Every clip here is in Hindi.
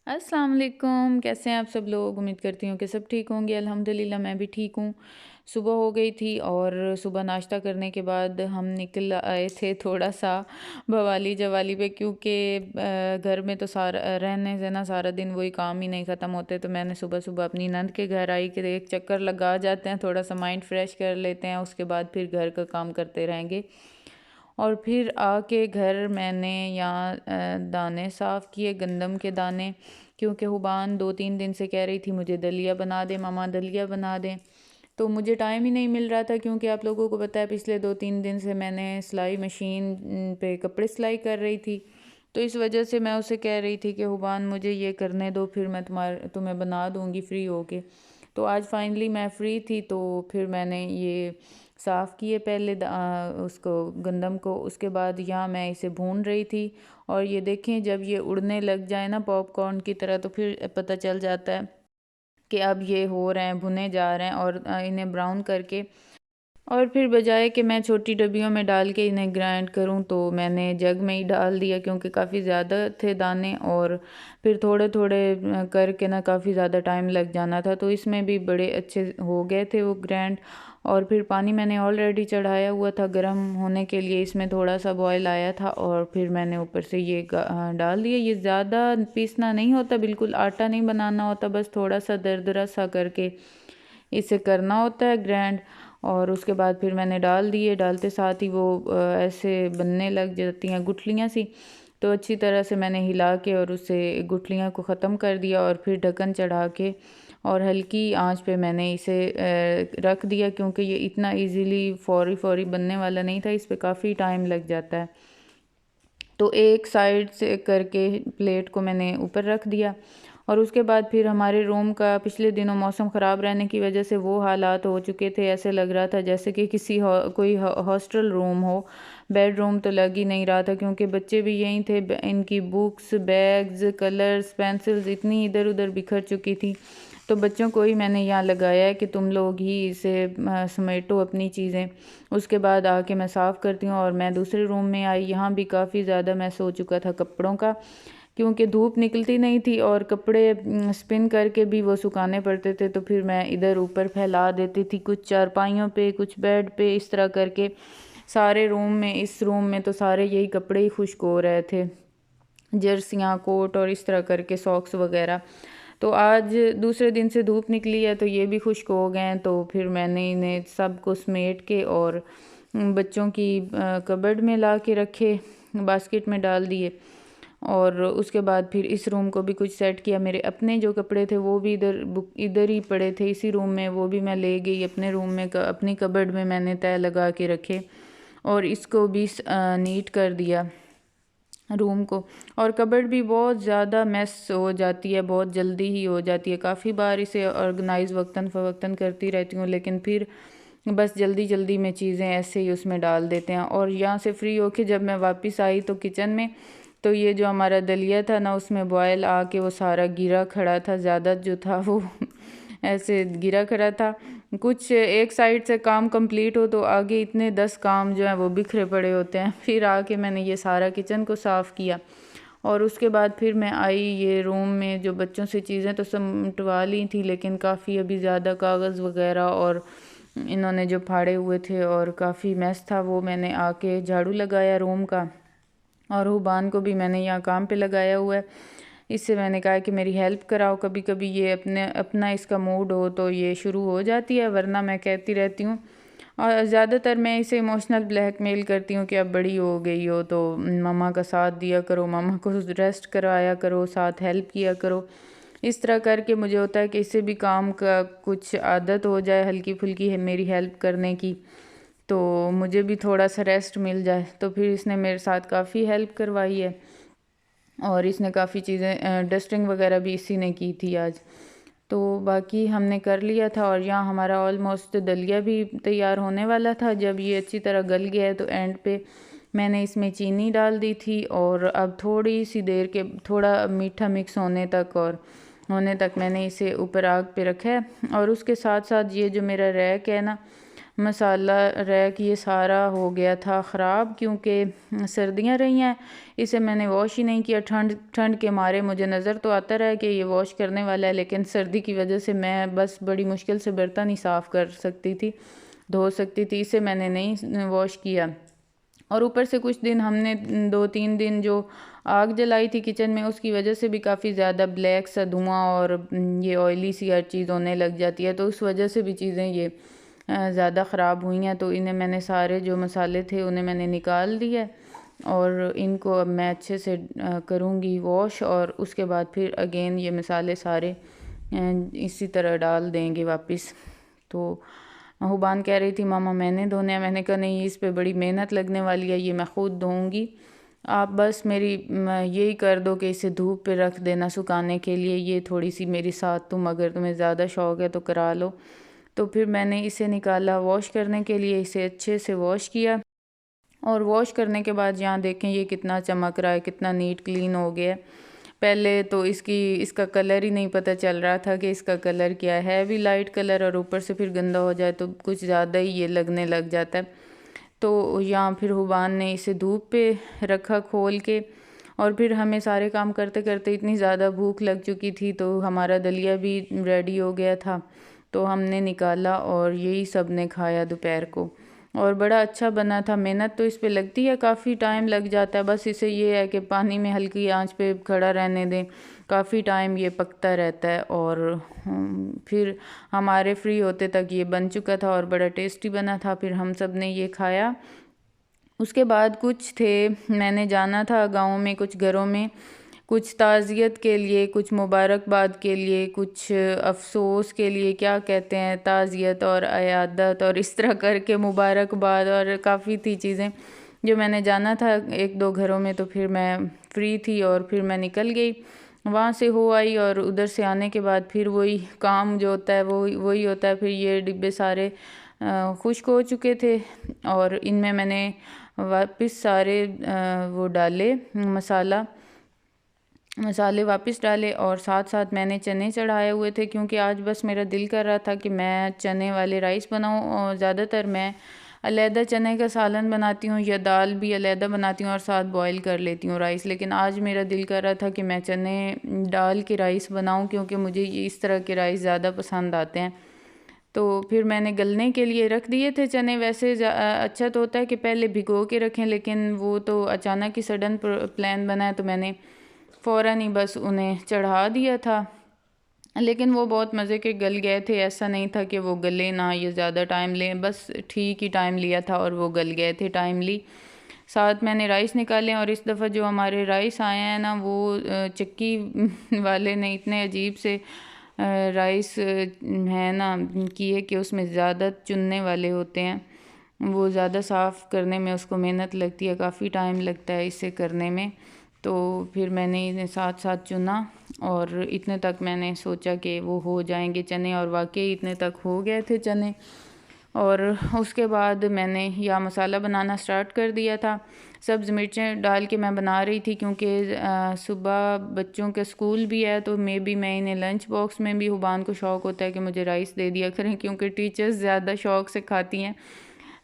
अस्सलाम वालेकुम। कैसे हैं आप सब लोग? उम्मीद करती हूँ कि सब ठीक होंगे। अल्हम्दुलिल्लाह मैं भी ठीक हूँ। सुबह हो गई थी और सुबह नाश्ता करने के बाद हम निकल आए थे थोड़ा सा भवाली जवाली पे, क्योंकि घर में तो सारा रहने से ना सारा दिन वही काम ही नहीं ख़त्म होते। तो मैंने सुबह सुबह अपनी नंद के घर आई कि एक चक्कर लगा जाते हैं, थोड़ा सा माइंड फ्रेश कर लेते हैं, उसके बाद फिर घर का काम करते रहेंगे। और फिर आके घर मैंने यहाँ दाने साफ़ किए, गंदम के दाने, क्योंकि हुबान 2-3 दिन से कह रही थी मुझे दलिया बना दे मामा, दलिया बना दें। तो मुझे टाइम ही नहीं मिल रहा था, क्योंकि आप लोगों को पता है पिछले 2-3 दिन से मैंने सिलाई मशीन पे कपड़े सिलाई कर रही थी। तो इस वजह से मैं उसे कह रही थी कि हुबान मुझे ये करने दो, फिर मैं तुम्हें बना दूँगी फ्री होके। तो आज फाइनली मैं फ्री थी, तो फिर मैंने ये साफ़ किए पहले उसको गंदम को। उसके बाद यहाँ मैं इसे भून रही थी। और ये देखें, जब ये उड़ने लग जाए ना पॉपकॉर्न की तरह, तो फिर पता चल जाता है कि अब ये हो रहे हैं, भुने जा रहे हैं। और इन्हें ब्राउन करके और फिर बजाय कि मैं छोटी डब्बियों में डाल के इन्हें ग्राइंड करूं, तो मैंने जग में ही डाल दिया, क्योंकि काफ़ी ज़्यादा थे दाने और फिर थोड़े थोड़े करके ना काफ़ी ज़्यादा टाइम लग जाना था। तो इसमें भी बड़े अच्छे हो गए थे वो ग्राइंड। और फिर पानी मैंने ऑलरेडी चढ़ाया हुआ था गर्म होने के लिए, इसमें थोड़ा सा बॉयल आया था और फिर मैंने ऊपर से ये डाल दिया। ये ज़्यादा पीसना नहीं होता, बिल्कुल आटा नहीं बनाना होता, बस थोड़ा सा दरदरा सा करके इसे करना होता है ग्राइंड। और उसके बाद फिर मैंने डाल दिए, डालते साथ ही वो ऐसे बनने लग जाती हैं गुठलियाँ सी। तो अच्छी तरह से मैंने हिला के और उससे गुठलियाँ को ख़त्म कर दिया और फिर ढक्कन चढ़ा के और हल्की आंच पे मैंने इसे रख दिया, क्योंकि ये इतना इजीली फौरी फौरी बनने वाला नहीं था, इस पे काफ़ी टाइम लग जाता है। तो एक साइड से करके प्लेट को मैंने ऊपर रख दिया। और उसके बाद फिर हमारे रूम का पिछले दिनों मौसम ख़राब रहने की वजह से वो हालात हो चुके थे, ऐसे लग रहा था जैसे कि किसी कोई हॉस्टल रूम हो। बेडरूम तो लग ही नहीं रहा था, क्योंकि बच्चे भी यहीं थे। इनकी बुक्स, बैग्स, कलर्स, पेंसिल्स इतनी इधर उधर बिखर चुकी थी। तो बच्चों को ही मैंने यहाँ लगाया है कि तुम लोग ही इसे समेटो अपनी चीज़ें। उसके बाद आके मैं साफ़ करती हूँ और मैं दूसरे रूम में आई। यहाँ भी काफ़ी ज़्यादा मैस हो चुका था कपड़ों का, क्योंकि धूप निकलती नहीं थी और कपड़े स्पिन करके भी वो सुखाने पड़ते थे। तो फिर मैं इधर ऊपर फैला देती थी, कुछ चारपाइयों पे, कुछ बेड पे, इस तरह करके सारे रूम में। इस रूम में तो सारे यही कपड़े ही खुश्क हो रहे थे, जर्सियाँ, कोट और इस तरह करके सॉक्स वगैरह। तो आज दूसरे दिन से धूप निकली है तो ये भी खुश्क हो गए हैं। तो फिर मैंने इन्हें सब को समेट के और बच्चों की कबर्ड में ला के रखे, बास्केट में डाल दिए। और उसके बाद फिर इस रूम को भी कुछ सेट किया। मेरे अपने जो कपड़े थे वो भी इधर ही पड़े थे इसी रूम में, वो भी मैं ले गई अपने रूम में, अपनी कबर्ड में मैंने तय लगा के रखे। और इसको भी नीट कर दिया रूम को। और कबर्ड भी बहुत ज़्यादा मैस हो जाती है, बहुत जल्दी ही हो जाती है। काफ़ी बार इसे ऑर्गेनाइज वक्तन फ़वक्तन करती रहती हूँ, लेकिन फिर बस जल्दी जल्दी में चीज़ें ऐसे ही उसमें डाल देते हैं। और यहाँ से फ्री होके जब मैं वापस आई तो किचन में, तो ये जो हमारा दलिया था ना, उसमें बॉयल आके वो सारा गिरा खड़ा था, ज़्यादा जो था वो ऐसे गिरा खड़ा था। कुछ एक साइड से काम कंप्लीट हो तो आगे इतने 10 काम जो हैं वो बिखरे पड़े होते हैं। फिर आके मैंने ये सारा किचन को साफ़ किया। और उसके बाद फिर मैं आई ये रूम में, जो बच्चों से चीज़ें तो समेटवा ली थी, लेकिन काफ़ी अभी ज़्यादा कागज़ वगैरह और इन्होंने जो फाड़े हुए थे और काफ़ी मैस था, वो मैंने आके झाड़ू लगाया रूम का। और हुबान को भी मैंने यहाँ काम पे लगाया हुआ है। इससे मैंने कहा कि मेरी हेल्प कराओ। कभी कभी ये अपना इसका मूड हो तो ये शुरू हो जाती है, वरना मैं कहती रहती हूँ। और ज़्यादातर मैं इसे इमोशनल ब्लैकमेल करती हूँ कि अब बड़ी हो गई हो तो मम्मा का साथ दिया करो, मम्मा को रेस्ट करवाया करो, साथ हेल्प किया करो। इस तरह करके मुझे होता है कि इससे भी काम का कुछ आदत हो जाए, हल्की फुल्की है मेरी हेल्प करने की, तो मुझे भी थोड़ा सा रेस्ट मिल जाए। तो फिर इसने मेरे साथ काफ़ी हेल्प करवाई है और इसने काफ़ी चीज़ें डस्टिंग वगैरह भी इसी ने की थी आज। तो बाकी हमने कर लिया था। और यहाँ हमारा ऑलमोस्ट दलिया भी तैयार होने वाला था। जब ये अच्छी तरह गल गया है तो एंड पे मैंने इसमें चीनी डाल दी थी। और अब थोड़ी सी देर के थोड़ा मीठा मिक्स होने तक मैंने इसे ऊपर आग पे रखा है। और उसके साथ साथ ये जो मेरा रैक है ना, मसाला रैक ये सारा हो गया था ख़राब, क्योंकि सर्दियां रही हैं। इसे मैंने वॉश ही नहीं किया। ठंड के मारे मुझे नज़र तो आता रहा कि ये वॉश करने वाला है, लेकिन सर्दी की वजह से मैं बस बड़ी मुश्किल से बर्तन ही साफ़ कर सकती थी, धो सकती थी। इसे मैंने नहीं वॉश किया। और ऊपर से कुछ दिन हमने 2-3 दिन जो आग जलाई थी किचन में, उसकी वजह से भी काफ़ी ज़्यादा ब्लैक सा धुआं और ये ऑयली सी हर चीज़ होने लग जाती है, तो उस वजह से भी चीज़ें ये ज़्यादा ख़राब हुई हैं। तो इन्हें मैंने सारे जो मसाले थे उन्हें मैंने निकाल दिया और इनको अब मैं अच्छे से करूँगी वॉश, और उसके बाद फिर अगेन ये मसाले सारे इसी तरह डाल देंगे वापस। तो हुबान कह रही थी मामा मैंने धोने हैं। मैंने कहा नहीं, इस पे बड़ी मेहनत लगने वाली है, ये मैं ख़ुद धोऊँगी, आप बस मेरी यही कर दो कि इसे धूप पे रख देना सुखाने के लिए, ये थोड़ी सी मेरी साथ तुम, अगर तुम्हें ज़्यादा शौक़ है तो करा लो। तो फिर मैंने इसे निकाला वॉश करने के लिए, इसे अच्छे से वॉश किया। और वॉश करने के बाद यहाँ देखें ये कितना चमक रहा है, कितना नीट क्लीन हो गया है। पहले तो इसका कलर ही नहीं पता चल रहा था कि इसका कलर क्या है, भी लाइट कलर, और ऊपर से फिर गंदा हो जाए तो कुछ ज़्यादा ही ये लगने लग जाता है। तो यहाँ फिर हुबान ने इसे धूप पे रखा खोल के, और फिर हमें सारे काम करते करते इतनी ज़्यादा भूख लग चुकी थी, तो हमारा दलिया भी रेडी हो गया था, तो हमने निकाला और यही सब ने खाया दोपहर को। और बड़ा अच्छा बना था। मेहनत तो इस पे लगती है, काफ़ी टाइम लग जाता है, बस इसे ये है कि पानी में हल्की आंच पे खड़ा रहने दें, काफ़ी टाइम ये पकता रहता है। और फिर हमारे फ्री होते तक ये बन चुका था और बड़ा टेस्टी बना था। फिर हम सब ने ये खाया। उसके बाद कुछ थे, मैंने जाना था गाँव में कुछ घरों में, कुछ ताज़ियत के लिए, कुछ मुबारकबाद के लिए, कुछ अफसोस के लिए, क्या कहते हैं, ताज़ियत और अयादत और इस तरह करके मुबारकबाद, और काफ़ी थी चीज़ें जो मैंने जाना था 1-2 घरों में। तो फिर मैं फ्री थी और फिर मैं निकल गई, वहाँ से हो आई। और उधर से आने के बाद फिर वही काम जो होता है वो वही होता है। फिर ये डिब्बे सारे खुश्क हो चुके थे और इनमें मैंने वापस सारे वो डाले मसाले वापस डाले, और साथ साथ मैंने चने चढ़ाए हुए थे, क्योंकि आज बस मेरा दिल कर रहा था कि मैं चने वाले राइस बनाऊं। और ज़्यादातर मैं अलहदा चने का सालन बनाती हूँ या दाल भी अलहदा बनाती हूँ और साथ बॉईल कर लेती हूँ राइस, लेकिन आज मेरा दिल कर रहा था कि मैं चने डाल के राइस बनाऊँ, क्योंकि मुझे ये इस तरह के राइस ज़्यादा पसंद आते हैं। तो फिर मैंने गलने के लिए रख दिए थे चने। वैसे अच्छा तो होता है कि पहले भिगो के रखें, लेकिन वो तो अचानक ही सडन प्लान बना है, तो मैंने फ़ौरन ही बस उन्हें चढ़ा दिया था। लेकिन वो बहुत मज़े के गल गए थे, ऐसा नहीं था कि वो गले ना, ये ज़्यादा टाइम लें, बस ठीक ही टाइम लिया था और वो गल गए थे टाइमली। साथ मैंने राइस निकाले, और इस दफ़ा जो हमारे राइस आए हैं ना, वो चक्की वाले ने इतने अजीब से राइस है ना किए कि उसमें ज़्यादा चुनने वाले होते हैं, वो ज़्यादा साफ़ करने में उसको मेहनत लगती है, काफ़ी टाइम लगता है इसे करने में। तो फिर मैंने इन्हें साथ साथ चुना और इतने तक मैंने सोचा कि वो हो जाएंगे चने, और वाकई इतने तक हो गए थे चने। और उसके बाद मैंने यह मसाला बनाना स्टार्ट कर दिया था। सब्ज़ मिर्चें डाल के मैं बना रही थी, क्योंकि सुबह बच्चों के स्कूल भी है, तो मैं इन्हें लंच बॉक्स में भी, हुबान को शौक़ होता है कि मुझे राइस दे दिया करें, क्योंकि टीचर्स ज़्यादा शौक़ से खाती हैं।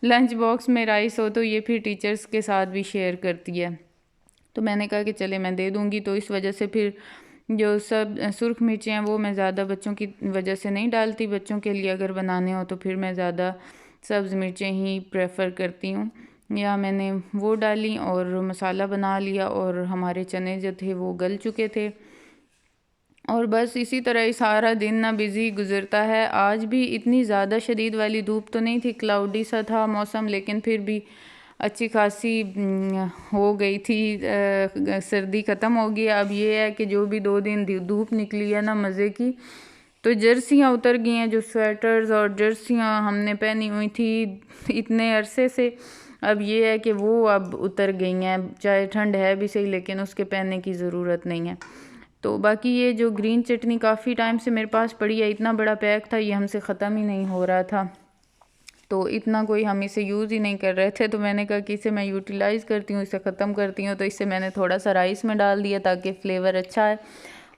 लंच बॉक्स में राइस हो तो ये फिर टीचर्स के साथ भी शेयर करती है। तो मैंने कहा कि चले मैं दे दूँगी। तो इस वजह से फिर जो सब सुर्ख मिर्चें हैं वो मैं ज़्यादा बच्चों की वजह से नहीं डालती, बच्चों के लिए अगर बनाने हो तो फिर मैं ज़्यादा सब्ज़ मिर्चें ही प्रेफर करती हूँ। या मैंने वो डाली और मसाला बना लिया, और हमारे चने जो थे वो गल चुके थे। और बस इसी तरह ही सारा दिन ना बिज़ी गुज़रता है। आज भी इतनी ज़्यादा शदीद वाली धूप तो नहीं थी, क्लाउडी सा था मौसम, लेकिन फिर भी अच्छी खासी हो गई थी। सर्दी ख़त्म हो गई। अब ये है कि जो भी 2 दिन धूप निकली है ना मज़े की, तो जर्सियाँ उतर गई हैं, जो स्वेटर्स और जर्सियाँ हमने पहनी हुई थी इतने अरसे से, अब ये है कि वो अब उतर गई हैं। चाहे ठंड है भी सही, लेकिन उसके पहनने की ज़रूरत नहीं है। तो बाकी ये जो ग्रीन चटनी काफ़ी टाइम से मेरे पास पड़ी है, इतना बड़ा पैक था, ये हमसे ख़त्म ही नहीं हो रहा था, तो इतना कोई हम इसे यूज़ ही नहीं कर रहे थे। तो मैंने कहा कि इसे मैं यूटिलाइज़ करती हूँ, इसे ख़त्म करती हूँ। तो इससे मैंने थोड़ा सा राइस में डाल दिया ताकि फ्लेवर अच्छा है,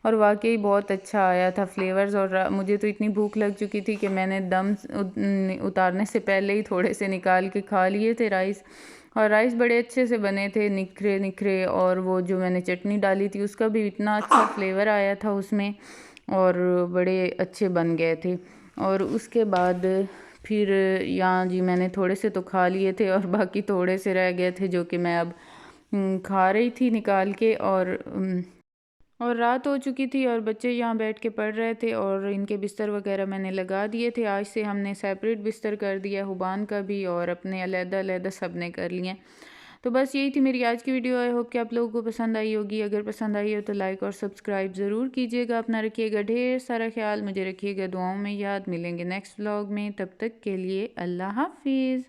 और वाकई बहुत अच्छा आया था फ्लेवर्स। और मुझे तो इतनी भूख लग चुकी थी कि मैंने दम उतारने से पहले ही थोड़े से निकाल के खा लिए थे राइस। और राइस बड़े अच्छे से बने थे, निखरे निखरे। और वो जो मैंने चटनी डाली थी उसका भी इतना अच्छा फ्लेवर आया था उसमें, और बड़े अच्छे बन गए थे। और उसके बाद फिर यहाँ जी मैंने थोड़े से तो खा लिए थे और बाकी थोड़े से रह गए थे जो कि मैं अब खा रही थी निकाल के। और रात हो चुकी थी और बच्चे यहाँ बैठ के पढ़ रहे थे और इनके बिस्तर वगैरह मैंने लगा दिए थे। आज से हमने सेपरेट बिस्तर कर दिया, हुबान का भी और अपने अलग अलग सब ने कर लिए। तो बस यही थी मेरी आज की वीडियो। आई होप कि आप लोगों को पसंद आई होगी। अगर पसंद आई हो तो लाइक और सब्सक्राइब ज़रूर कीजिएगा। अपना रखिएगा ढेर सारा ख्याल, मुझे रखिएगा दुआओं में याद। मिलेंगे नेक्स्ट व्लॉग में, तब तक के लिए अल्लाह हाफिज़।